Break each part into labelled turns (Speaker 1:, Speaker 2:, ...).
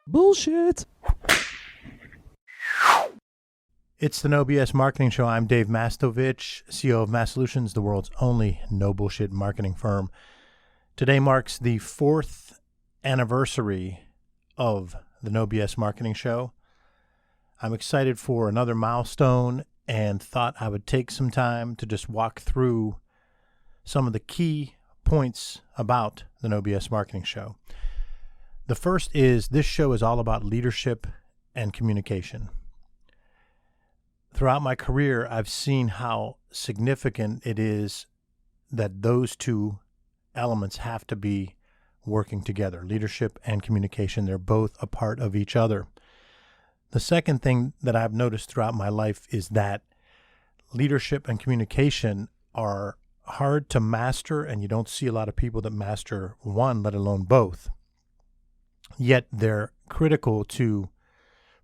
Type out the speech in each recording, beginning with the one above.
Speaker 1: Bullshit.
Speaker 2: It's the No BS Marketing Show. I'm Dave Mastovich, CEO of Massolutions, the world's only no bullshit marketing firm. Today marks the 4th anniversary of the No BS Marketing Show. I'm excited for another milestone and thought I would take some time to just walk through some of the key points about the No BS Marketing Show. The first is this show is all about leadership and communication. Throughout my career, I've seen how significant it is that those two elements have to be working together. Leadership and communication, they're both a part of each other. The second thing that I've noticed throughout my life is that leadership and communication are hard to master, and you don't see a lot of people that master one, let alone both. Yet they're critical to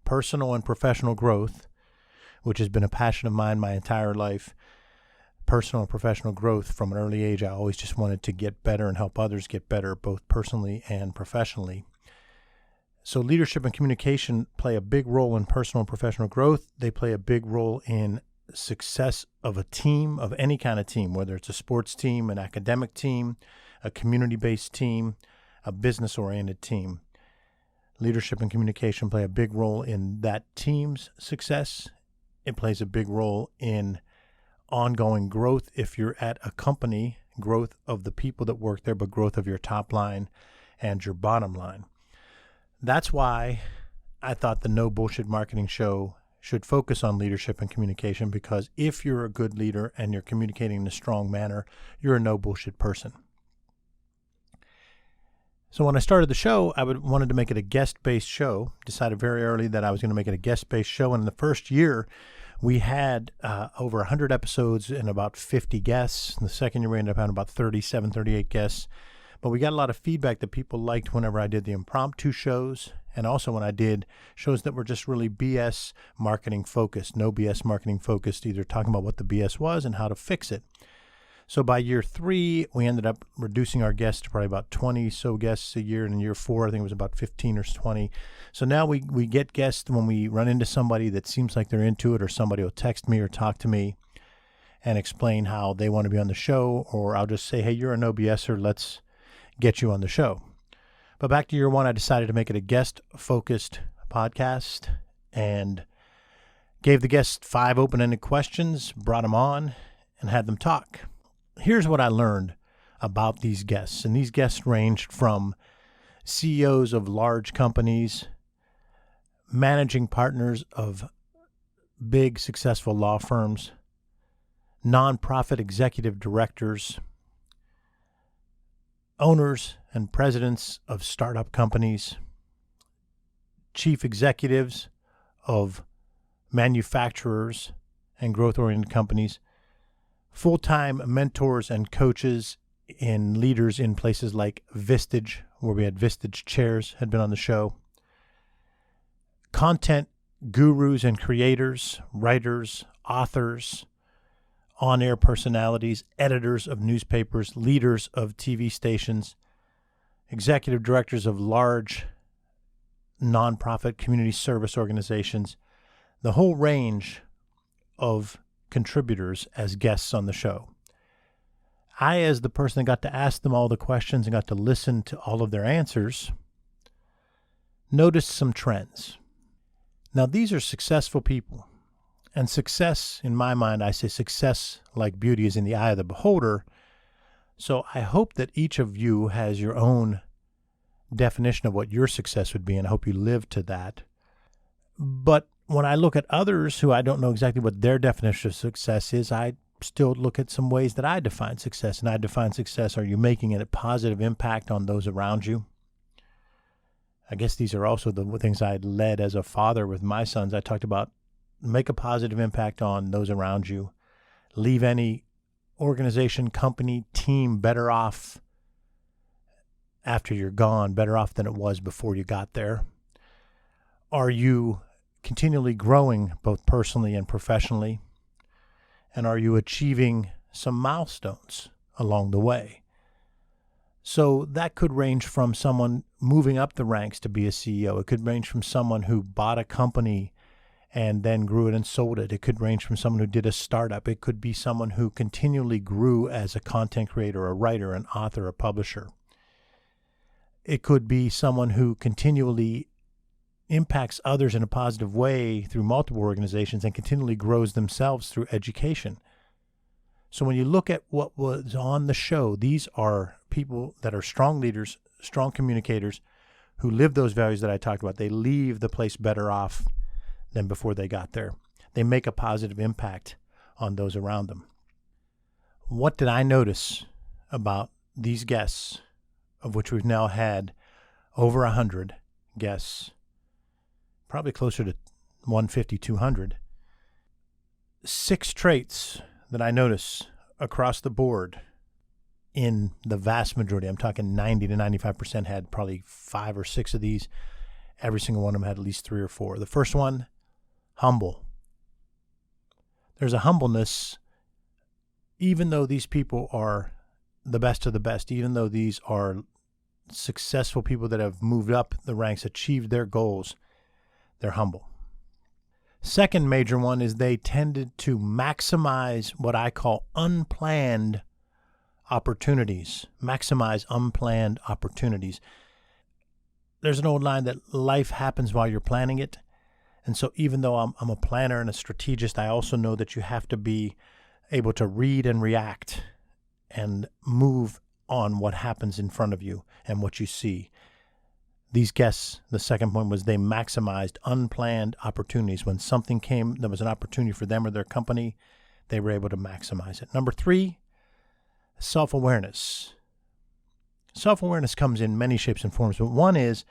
Speaker 2: personal and professional growth, which has been a passion of mine my entire life. Personal and professional growth from an early age. I always just wanted to get better and help others get better, both personally and professionally. So leadership and communication play a big role in personal and professional growth. They play a big role in success of a team, of any kind of team, whether it's a sports team, an academic team, a community-based team, a business-oriented team. Leadership and communication play a big role in that team's success. It plays a big role in ongoing growth if you're at a company, growth of the people that work there, but growth of your top line and your bottom line. That's why I thought the No Bullshit Marketing Show should focus on leadership and communication, because if you're a good leader and you're communicating in a strong manner, you're a no bullshit person. So when I started the show, I wanted to make it a guest-based show. Decided very early that I was going to make it a guest-based show. And in the first year, we had over 100 episodes and about 50 guests. In the second year, we ended up having about 37, 38 guests. But we got a lot of feedback that people liked whenever I did the impromptu shows, and also when I did shows that were just really BS marketing focused, no BS marketing focused, either talking about what the BS was and how to fix it. So by year 3, we ended up reducing our guests to probably about 20 so guests a year. And in year 4, I think it was about 15 or 20. So now we get guests when we run into somebody that seems like they're into it, or somebody will text me or talk to me and explain how they want to be on the show, or I'll just say, hey, you're a no BSer, let's get you on the show. But back to year 1, I decided to make it a guest-focused podcast and gave the guests 5 open-ended questions, brought them on, and had them talk. Here's what I learned about these guests. And these guests ranged from CEOs of large companies, managing partners of big successful law firms, nonprofit executive directors, owners and presidents of startup companies, chief executives of manufacturers and growth-oriented companies, full-time mentors and coaches and leaders in places like Vistage, where we had Vistage chairs, had been on the show. Content gurus and creators, writers, authors, on-air personalities, editors of newspapers, leaders of TV stations, executive directors of large nonprofit community service organizations, the whole range of contributors as guests on the show. I, as the person that got to ask them all the questions and got to listen to all of their answers, noticed some trends. Now, these are successful people. And success, in my mind, I say success, like beauty, is in the eye of the beholder. So I hope that each of you has your own definition of what your success would be, and I hope you live to that. But when I look at others who I don't know exactly what their definition of success is, I still look at some ways that I define success. And I define success, are you making a positive impact on those around you? I guess these are also the things I led as a father with my sons. I talked about make a positive impact on those around you. Leave any organization, company, team better off after you're gone, better off than it was before you got there. Are you continually growing both personally and professionally? And are you achieving some milestones along the way? So that could range from someone moving up the ranks to be a CEO. It could range from someone who bought a company and then grew it and sold it. It could range from someone who did a startup. It could be someone who continually grew as a content creator, a writer, an author, a publisher. It could be someone who continually impacts others in a positive way through multiple organizations and continually grows themselves through education. So when you look at what was on the show, these are people that are strong leaders, strong communicators, who live those values that I talked about. They leave the place better off than before they got there. They make a positive impact on those around them. What did I notice about these guests, of which we've now had over 100 guests, probably closer to 150, 200, 6 traits that I notice across the board in the vast majority, I'm talking 90 to 95% had probably 5 or 6 of these. Every single one of them had at least 3 or 4. The first one, humble. There's a humbleness, even though these people are the best of the best, even though these are successful people that have moved up the ranks, achieved their goals, they're humble. Second major one is they tended to maximize what I call unplanned opportunities. Maximize unplanned opportunities. There's an old line that life happens while you're planning it. And so even though I'm a planner and a strategist, I also know that you have to be able to read and react and move on what happens in front of you and what you see. These guests, the second point was they maximized unplanned opportunities. When something came that was an opportunity for them or their company, they were able to maximize it. Number 3, self-awareness. Self-awareness comes in many shapes and forms, but one is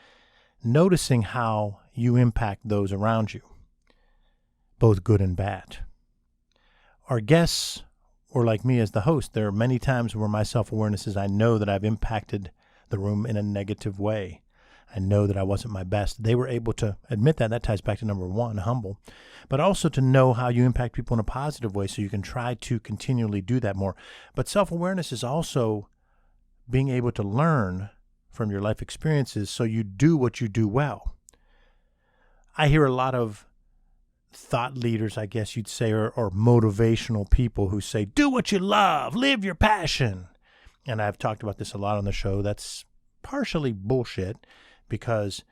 Speaker 2: noticing how you impact those around you, both good and bad. Our guests, or like me as the host, there are many times where my self-awareness is I know that I've impacted the room in a negative way. I know that I wasn't my best. They were able to admit that. That ties back to number 1, humble. But also to know how you impact people in a positive way so you can try to continually do that more. But self-awareness is also being able to learn from your life experiences so you do what you do well. I hear a lot of thought leaders, I guess you'd say, or motivational people who say, do what you love, live your passion. And I've talked about this a lot on the show. That's partially bullshit, because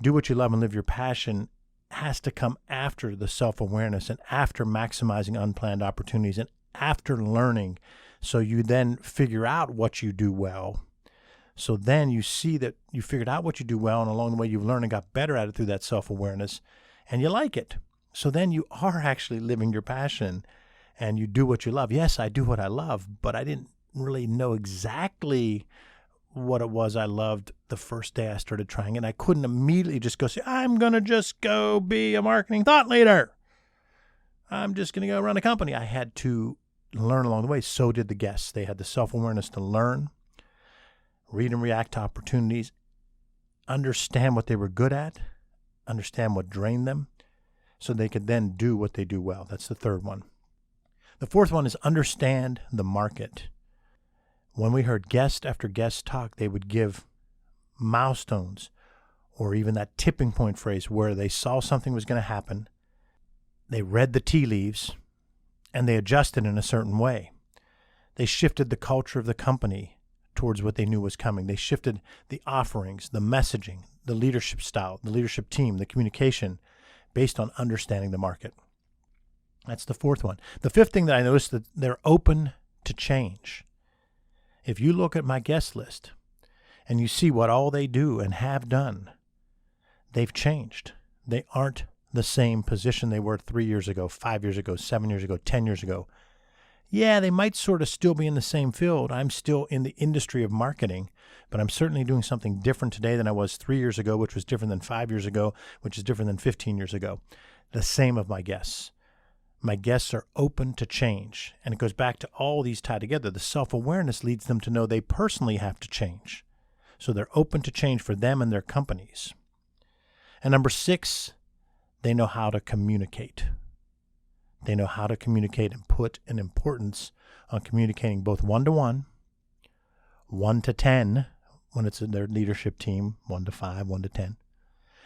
Speaker 2: do what you love and live your passion has to come after the self-awareness and after maximizing unplanned opportunities and after learning. So you then figure out what you do well. So then you see that you figured out what you do well, and along the way you've learned and got better at it through that self-awareness, and you like it. So then you are actually living your passion and you do what you love. Yes, I do what I love, but I didn't really know exactly what it was I loved the first day I started trying it. I couldn't immediately just go say, I'm going to just go be a marketing thought leader. I'm just going to go run a company. I had to learn along the way. So did the guests. They had the self-awareness to learn, read and react to opportunities, understand what they were good at, understand what drained them, so they could then do what they do well. That's the third one. The fourth one is understand the market. When we heard guest after guest talk, they would give milestones or even that tipping point phrase where they saw something was going to happen, they read the tea leaves, and they adjusted in a certain way. They shifted the culture of the company towards what they knew was coming. They shifted the offerings, the messaging, the leadership style, the leadership team, the communication based on understanding the market. That's the fourth one. The fifth thing that I noticed, that they're open to change. If you look at my guest list and you see what all they do and have done, they've changed. They aren't the same position they were 3 years ago, 5 years ago, 7 years ago, 10 years ago. Yeah, they might sort of still be in the same field. I'm still in the industry of marketing, but I'm certainly doing something different today than I was 3 years ago, which was different than 5 years ago, which is different than 15 years ago. The same of my guests. My guests are open to change. And it goes back to all these tied together. The self-awareness leads them to know they personally have to change. So they're open to change for them and their companies. And number 6, they know how to communicate. They know how to communicate and put an importance on communicating both one-to-one 1 to 10 when it's in their leadership team, 1 to 5, 1 to 10,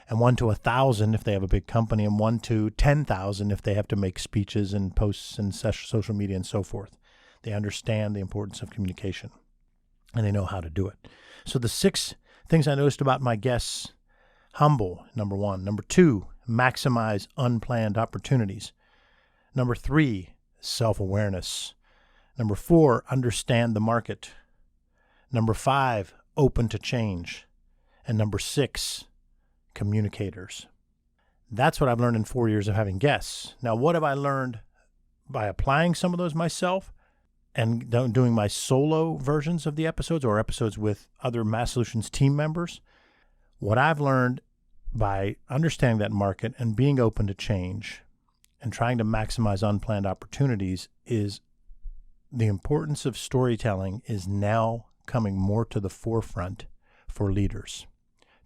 Speaker 2: and 1 to 1,000 if they have a big company, and 1 to 10,000 if they have to make speeches and posts and social media and so forth. They understand the importance of communication, and they know how to do it. So the 6 things I noticed about my guests: humble, number 1. Number 2, maximize unplanned opportunities. Number 3, self-awareness. Number 4, understand the market. Number 5, open to change. And number 6, communicators. That's what I've learned in 4 years of having guests. Now, what have I learned by applying some of those myself and doing my solo versions of the episodes or episodes with other Mass Solutions team members? What I've learned by understanding that market and being open to change and trying to maximize unplanned opportunities is the importance of storytelling is now coming more to the forefront for leaders.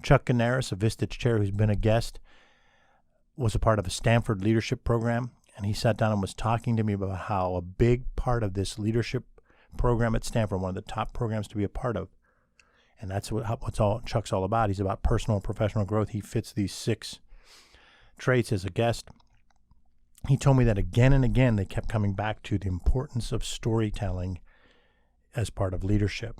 Speaker 2: Chuck Canaris, a Vistage chair who's been a guest, was a part of a Stanford leadership program, and he sat down and was talking to me about how a big part of this leadership program at Stanford, one of the top programs to be a part of, and that's what's all Chuck's all about. He's about personal and professional growth. He fits these 6 traits as a guest. He told me that again and again they kept coming back to the importance of storytelling as part of leadership.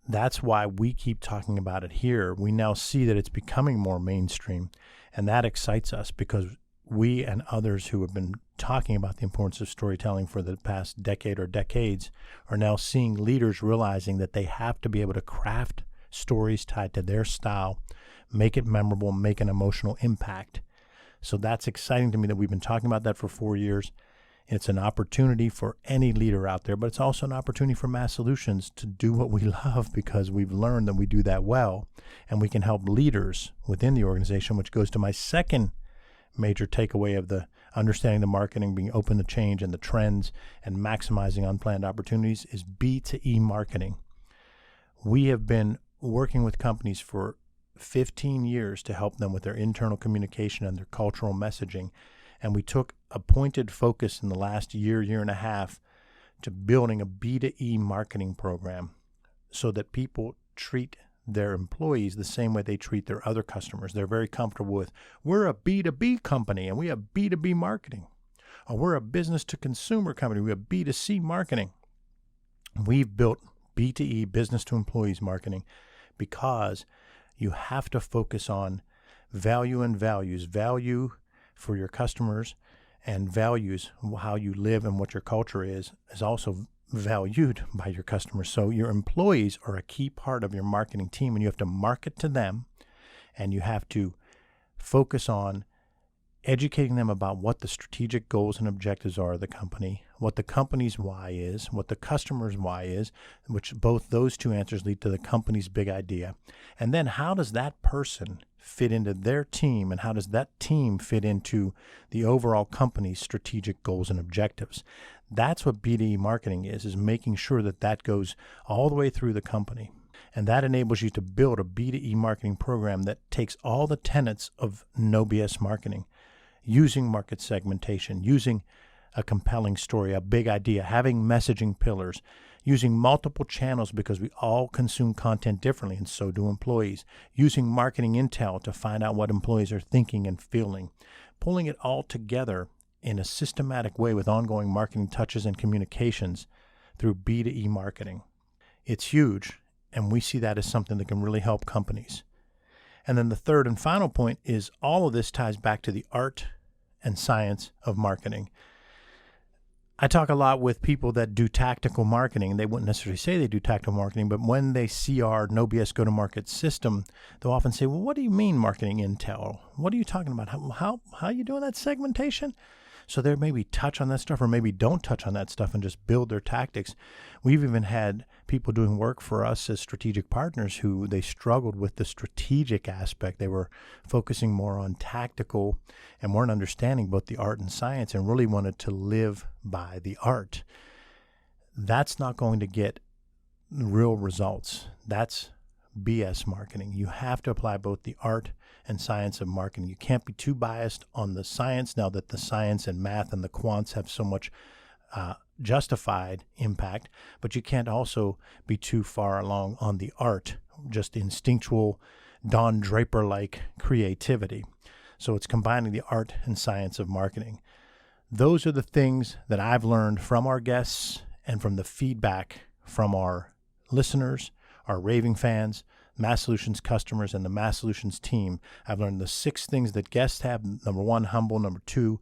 Speaker 2: That's why we keep talking about it here. We now see that it's becoming more mainstream, and that excites us because we and others who have been talking about the importance of storytelling for the past decade or decades are now seeing leaders realizing that they have to be able to craft stories tied to their style, make it memorable, make an emotional impact. So that's exciting to me that we've been talking about that for 4 years. It's an opportunity for any leader out there, but it's also an opportunity for Mass Solutions to do what we love because we've learned that we do that well, and we can help leaders within the organization, which goes to my second major takeaway of the understanding the marketing, being open to change and the trends, and maximizing unplanned opportunities is B2E marketing. We have been working with companies for 15 years to help them with their internal communication and their cultural messaging. And we took a pointed focus in the last year and a half to building a B2E marketing program so that people treat their employees the same way they treat their other customers. They're very comfortable with, we're a B2B company and we have B2B marketing. Or we're a business to consumer company, we have B2C marketing. We've built B2E, business to employees marketing, because you have to focus on value and values, value for your customers, and values, how you live and what your culture is also valued by your customers. So your employees are a key part of your marketing team, and you have to market to them, and you have to focus on educating them about what the strategic goals and objectives are of the company, what the company's why is, what the customer's why is, which both those two answers lead to the company's big idea. And then how does that person fit into their team, and how does that team fit into the overall company's strategic goals and objectives? That's what B2E marketing is making sure that that goes all the way through the company. And that enables you to build a B2E marketing program that takes all the tenets of no BS marketing, using market segmentation, using a compelling story, a big idea, having messaging pillars, using multiple channels because we all consume content differently, and so do employees, using marketing intel to find out what employees are thinking and feeling, pulling it all together in a systematic way with ongoing marketing touches and communications through B2E marketing. It's huge, and we see that as something that can really help companies. And then the third and final point is all of this ties back to the art and science of marketing. I talk a lot with people that do tactical marketing, and they wouldn't necessarily say they do tactical marketing, but when they see our no BS go-to-market system, they'll often say, well, what do you mean marketing intel? What are you talking about? How are you doing that segmentation? So they maybe touch on that stuff or maybe don't touch on that stuff and just build their tactics. We've even had people doing work for us as strategic partners who they struggled with the strategic aspect. They were focusing more on tactical and weren't understanding both the art and science and really wanted to live by the art. That's not going to get real results. That's BS marketing. You have to apply both the art and science of marketing. You can't be too biased on the science now that the science and math and the quants have so much justified impact, but you can't also be too far along on the art, just instinctual, Don Draper-like creativity. So it's combining the art and science of marketing. Those are the things that I've learned from our guests and from the feedback from our listeners, our raving fans, Massolutions customers, and the Massolutions team. I've learned the 6 things that guests have. Number 1, humble. Number 2,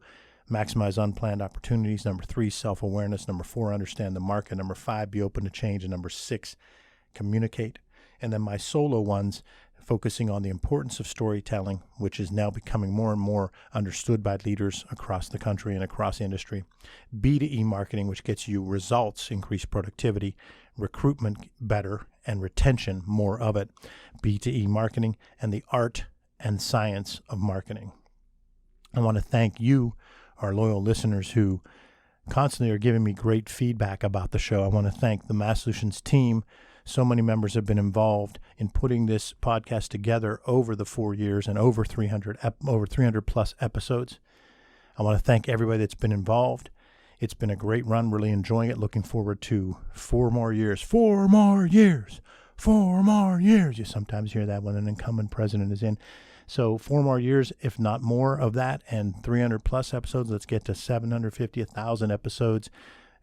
Speaker 2: maximize unplanned opportunities. Number 3, self-awareness. Number 4, understand the market. Number 5, be open to change. And number 6, communicate. And then my solo ones, focusing on the importance of storytelling, which is now becoming more and more understood by leaders across the country and across industry. B2E marketing, which gets you results, increased productivity, recruitment better, and retention, more of it. B2E marketing, and the art and science of marketing. I want to thank you, our loyal listeners, who constantly are giving me great feedback about the show. I want to thank the Massolutions team. So many members have been involved in putting this podcast together over the 4 years and over 300 plus episodes. I want to thank everybody that's been involved. It's been a great run, really enjoying it. Looking forward to 4 more years. 4 more years. 4 more years. You sometimes hear that when an incumbent president is in. So 4 more years, if not more of that, and 300 plus episodes. Let's get to 750, 1,000 episodes.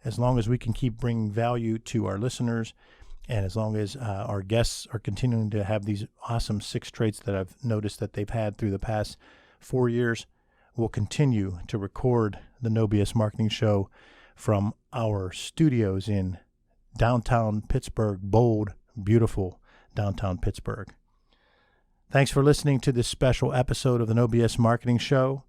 Speaker 2: As long as we can keep bringing value to our listeners, and as long as our guests are continuing to have these awesome 6 traits that I've noticed that they've had through the past 4 years, we'll continue to record the No BS Marketing Show from our studios in downtown Pittsburgh, bold, beautiful downtown Pittsburgh. Thanks for listening to this special episode of the No BS Marketing Show.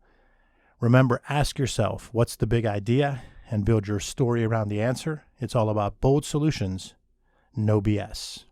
Speaker 2: Remember, ask yourself, what's the big idea? And build your story around the answer. It's all about bold solutions, no BS.